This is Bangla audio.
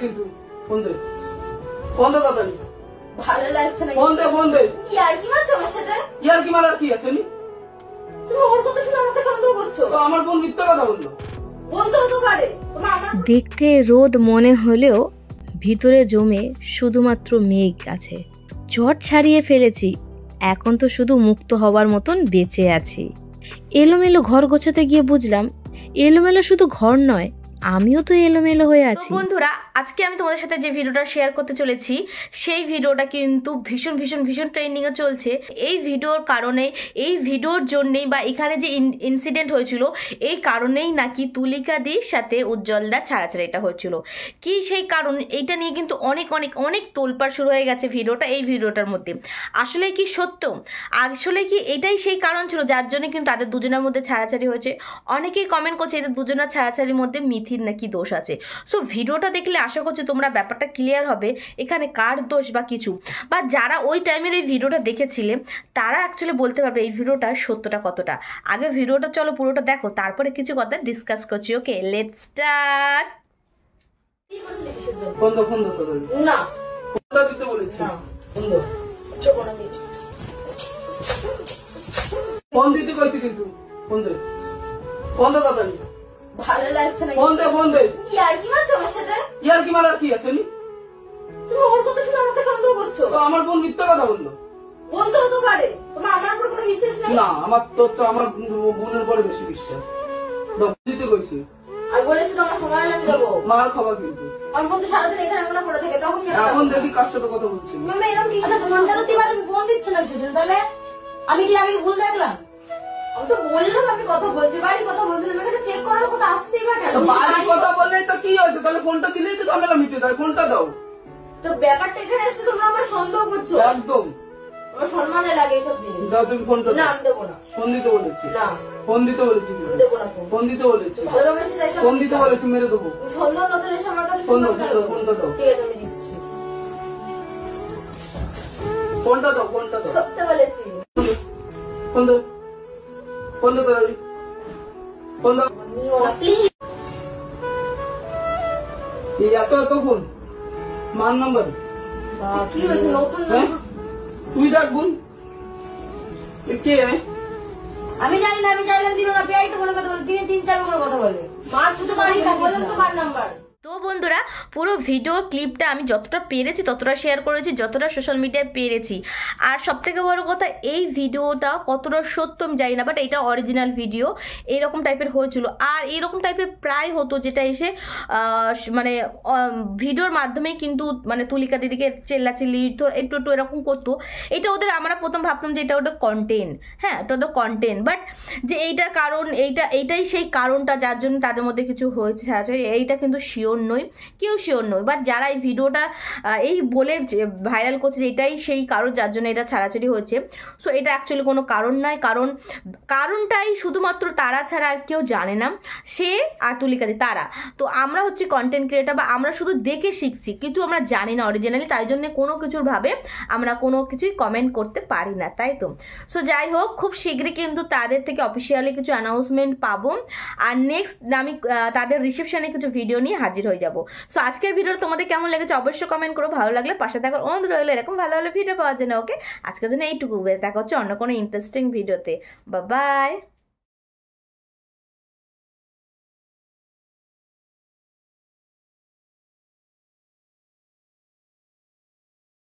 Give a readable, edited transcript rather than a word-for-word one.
কিন্তু ফোন দে, ফোন দে তাড়াতাড়ি। ভালো লাগছে না। ফোন দে, ফোন দে। ইয়ার কি মারছো আমার সাথে? ইয়ার কি মারার কি আছে? তুমি ওর কথা শুনে আমাকে সন্দেহ করছো? তো আমার বোন মিথ্যা কথা বললো। বলতে হতে পারে। দেখতে রোদ মনে হলেও ভিতরে জমে শুধুমাত্র মেঘ আছে। ঝড় ছাড়িয়ে ফেলেছি, এখন তো শুধু মুক্ত হবার মতন বেঁচে আছি। এলোমেলো ঘর গোছাতে গিয়ে বুঝলাম এলোমেলো শুধু ঘর নয়, আমিও তো এলোমেলো হয়ে আছি। বন্ধুরা, আজকে আমি তোমাদের সাথে যে ভিডিওটা শেয়ার করতে চলেছি সেই ভিডিওটা কিন্তু ভীষণ ভীষণ ভীষণ ট্রেন্ডিংয়ে চলছে। এই ভিডিওর কারণে, এই ভিডিওর জন্যেই বা এখানে যে ইনসিডেন্ট হয়েছিল এই কারণেই নাকি তুলিকা দির সাথে উজ্জ্বলদা ছাড়াছাড়িটা হয়েছিল। কি সেই কারণ, এইটা নিয়ে কিন্তু অনেক অনেক অনেক তোলপাড় শুরু হয়ে গেছে ভিডিওটা, এই ভিডিওটার মধ্যে। আসলে কি সত্য? আসলে কি এটাই সেই কারণ ছিল যার জন্য কিন্তু তাদের দুজনের মধ্যে ছাড়াছাড়ি হয়েছে? অনেকেই কমেন্ট করছে এদের দুজনের ছাড়াছাড়ির মধ্যে মিথির নাকি দোষ আছে। সো ভিডিওটা দেখলে আশা করছি তোমরা ব্যাপারটা ক্লিয়ার হবে এখানে কার দোষ বা কিছু, বা যারা ওই টাইমের এই ভিডিওটা দেখেছিলে তারা অ্যাকচুয়ালি বলতে পারবে এই ভিডিওটার সত্যটা কতটা। আগে ভিডিওটা চলো পুরোটা দেখো, তারপরে কিছু কথা ডিসকাস করছি। Okay, let's start. ফোন দে, ফোন দে তাড়াতাড়ি। না, ফোনটা দিতে বলেছি। ফোন দে। চোখো না দিদি। ফোন দিতে কইছি কিন্তু ফোন দে, ফোন দে তাড়াতাড়ি। ভালো লাগছে না। ফোন দে, ফোন দে। ইয়ার কি মারছো আমার সাথে? ইয়ার কি মারার কি আছে? তুমি ওর কথা শুনে আমাকে সন্দেহ করছো? তো আমার বোন মিথ্যা কথা বললো। বলতে হতে পারে। তোমার আমার উপর কোনো বিশ্বাস নেই? না, আমার তো আমার বোনের পরে বেশি বিশ্বাস। দিতে কইছি। আমি বলেছি তোমার সময় আমি দেবো। মার খাওয়া কিন্তু আমি বলতে সারাদিন এখানে মনে পড়ে থাকে, তখন এখন দেখি কার সাথে কথা বলছি। মামা এরকম কি? ফোনটা তো দিবা, তুমি ফোন দিচ্ছ না সেজন্য। তাহলে আমি কি আগে ভুল দেখলাম? আমি তো বললাম আমি কথা বলছি, বাড়ি কথা বলছিলাম, এখানে চেক করার কথা আসতেই বা কেন? বাড়ি কথা বললেই তো কি হয়েছে? তাহলে ফোনটা দিলেই তো ঝামেলা মিটে যায়। ফোনটা দাও। তো ব্যাপারটা এখানে এসে তোমরা আমার সন্দেহ করছো। একদম আমার সম্মানে লাগে এইসব জিনিস। দাও তুমি ফোনটা। না, আমি দেবো না। ফোন দিতে বলেছি। না, ফোন দিতে বলেছি। আমি দেবো না। ফোন দিতে বলেছি। ভালোবেসে যাই। ফোন দিতে বলেছি, মেরে দেবো। সন্দেহ নজর এসে আমার কাছে ফোন শুনতে দাও, হবে। ফোনটা দাও। ঠিক আছে, আমি দিচ্ছি। ফোনটা দাও, ফোনটা দাও। সত্যি বলেছি। ফোন দাও, ফোন দাও তাড়াতাড়ি। ফোন দাও। নিও না প্লিজ। এই এত এত ফোন মান নাম্বার কি হয়েছে? নতুন হ্যাঁ? তুই দেখ বোন কে? আমি জানি না, আমি চাইলাম দিল না। পেয়াই তো কোনো কথা বলে, দিনে 3-4 করে কথা বলে। মার শুধু মারি না, বললাম তোমার নাম্বার। তো বন্ধুরা, পুরো ভিডিও ক্লিপটা আমি যতটা পেরেছি ততটা শেয়ার করেছি, যতটা সোশ্যাল মিডিয়ায় পেরেছি। আর সবথেকে বড় কথা, এই ভিডিওটা কতটা সত্য আমি জানি না, বাট এটা অরিজিনাল ভিডিও। এইরকম টাইপের হয়েছিল, আর এইরকম টাইপের প্রায় হতো, যেটা এসে মানে ভিডিওর মাধ্যমেই কিন্তু মানে তুলিকা দিদিকে চেল্লাচিল্লি একটু একটু এরকম করতো। এটা ওদের, আমরা প্রথম ভাবতাম যে এটা ওদের কন্টেন্ট, হ্যাঁ এটা ওদের কন্টেন্ট, বাট যে এইটার কারণ, এইটাই সেই কারণটা যার জন্য তাদের মধ্যে কিছু হয়েছে ছাড়াছাড়ি, এইটা কিন্তু শিওর নই, কেউ শিওর নই। বাট যারা এই ভিডিওটা এই বলে ভাইরাল করছে যে এটাই সেই কারণ যার জন্য এটা ছাড়াছাড়ি হয়েছে, সো এটা অ্যাকচুয়ালি কোনো কারণ নয়। কারণটাই শুধুমাত্র তারা ছাড়া আর কেউ জানে না, সে আর তুলিকাদি তারা। তো আমরা হচ্ছে কন্টেন্ট ক্রিয়েটার, বা আমরা শুধু দেখে শিখছি, কিন্তু আমরা জানি না অরিজিনালি, তাই জন্য কোনো কিছুর ভাবে আমরা কোনো কিছুই কমেন্ট করতে পারি না, তাই তো। সো যাই হোক, খুব শীঘ্রই কিন্তু তাদের থেকে অফিসিয়ালি কিছু অ্যানাউন্সমেন্ট পাবো, আর নেক্সট আমি তাদের রিসেপশনে কিছু ভিডিও নিয়ে হাজির হয়ে যাবো। সো আজকের ভিডিওটা তোমাদের কেমন লেগেছে অবশ্যই কমেন্ট করো। ভালো লাগলে পাশে থাকার অনুরোধ রইলো এরকম ভালো ভালো ভিডিও পাওয়ার জন্য। ওকে, আজকের জন্য এইটুকু, দেখা হচ্ছে অন্য কোনো ইন্টারেস্টিং ভিডিওতে। Bye bye.